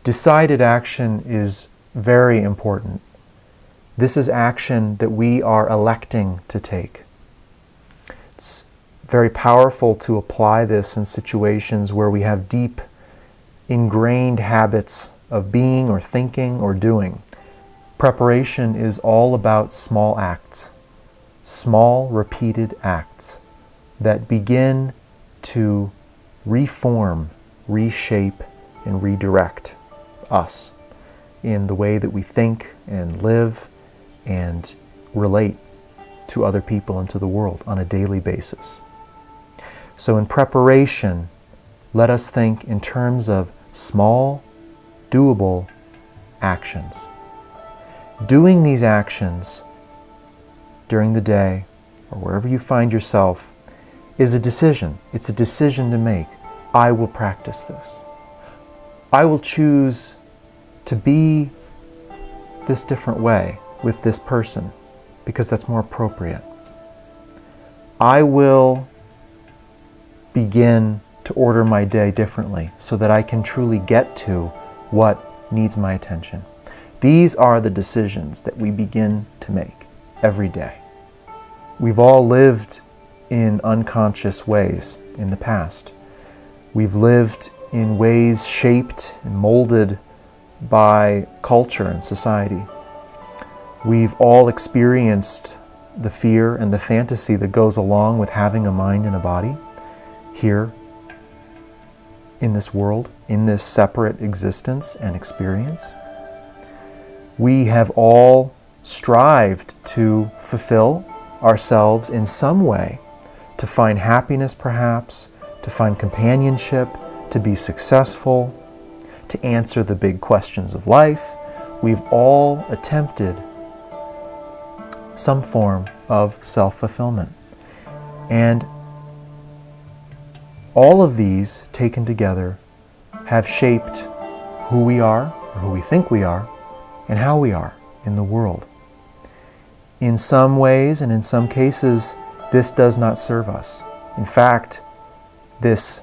Decided action is very important. This is action that we are electing to take. It's very powerful to apply this in situations where we have deep, ingrained habits of being or thinking or doing. Preparation is all about small acts, small repeated acts that begin to reform, reshape, and redirect us in the way that we think and live and relate to other people and to the world on a daily basis. So in preparation, let us think in terms of small, doable actions. Doing these actions during the day or wherever you find yourself is a decision. It's a decision to make. I will practice this. I will choose to be this different way with this person because that's more appropriate. I will begin to order my day differently so that I can truly get to what needs my attention. These are the decisions that we begin to make every day. We've all lived in unconscious ways in the past. We've lived in ways shaped and molded by culture and society. We've all experienced the fear and the fantasy that goes along with having a mind and a body here in this world, in this separate existence and experience. We have all strived to fulfill ourselves in some way, to find happiness perhaps, to find companionship, to be successful, to answer the big questions of life. We've all attempted some form of self-fulfillment. And all of these taken together have shaped who we are, or who we think we are, and how we are in the world. In some ways and in some cases, this does not serve us. In fact, this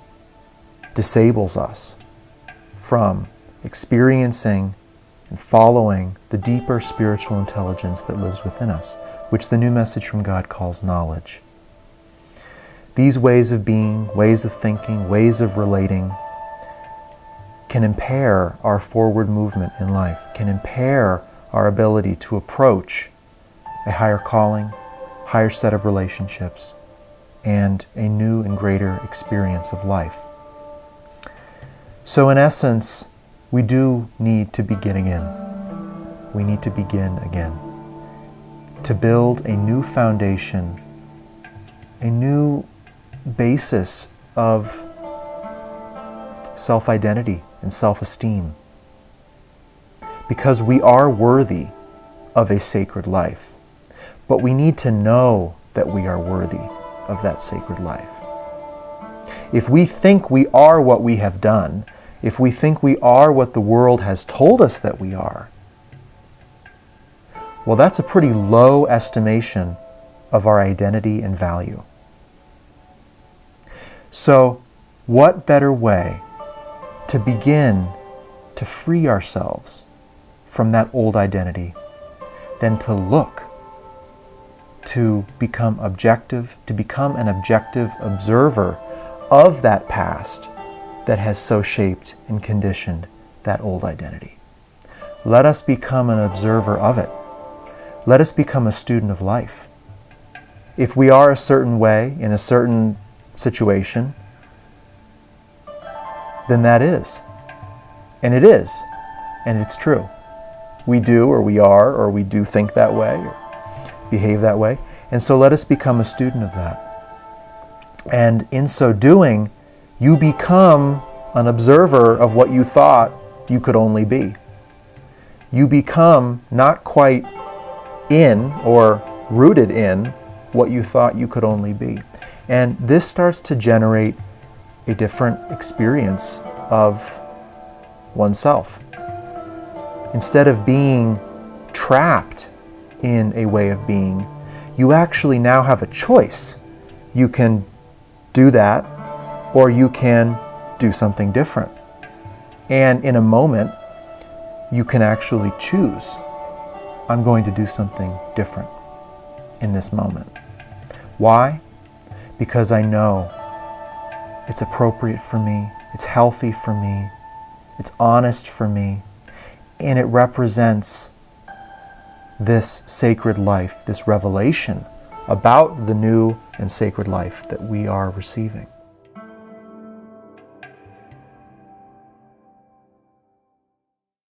disables us from experiencing and following the deeper spiritual intelligence that lives within us, which the New Message from God calls knowledge. These ways of being, ways of thinking, ways of relating can impair our forward movement in life, can impair our ability to approach a higher calling, higher set of relationships, and a new and greater experience of life. So in essence, we do need to begin again. We need to begin again. To build a new foundation, a new basis of self-identity and self-esteem. Because we are worthy of a sacred life. But we need to know that we are worthy of that sacred life. If we think we are what we have done, if we think we are what the world has told us that we are, well, that's a pretty low estimation of our identity and value. So, what better way to begin to free ourselves from that old identity than to look to become objective, to become an objective observer of that past that has so shaped and conditioned that old identity. Let us become an observer of it. Let us become a student of life. If we are a certain way in a certain situation, then that is. And it is. And it's true. We do, or we are, or we do think that way, or behave that way. And so let us become a student of that. And in so doing, you become an observer of what you thought you could only be. You become not quite in or rooted in what you thought you could only be. And this starts to generate a different experience of oneself. Instead of being trapped in a way of being, you actually now have a choice. You can do that, or you can do something different. And in a moment, you can actually choose, I'm going to do something different in this moment. Why? Because I know it's appropriate for me, it's healthy for me, it's honest for me, and it represents this sacred life, this revelation about the new and sacred life that we are receiving.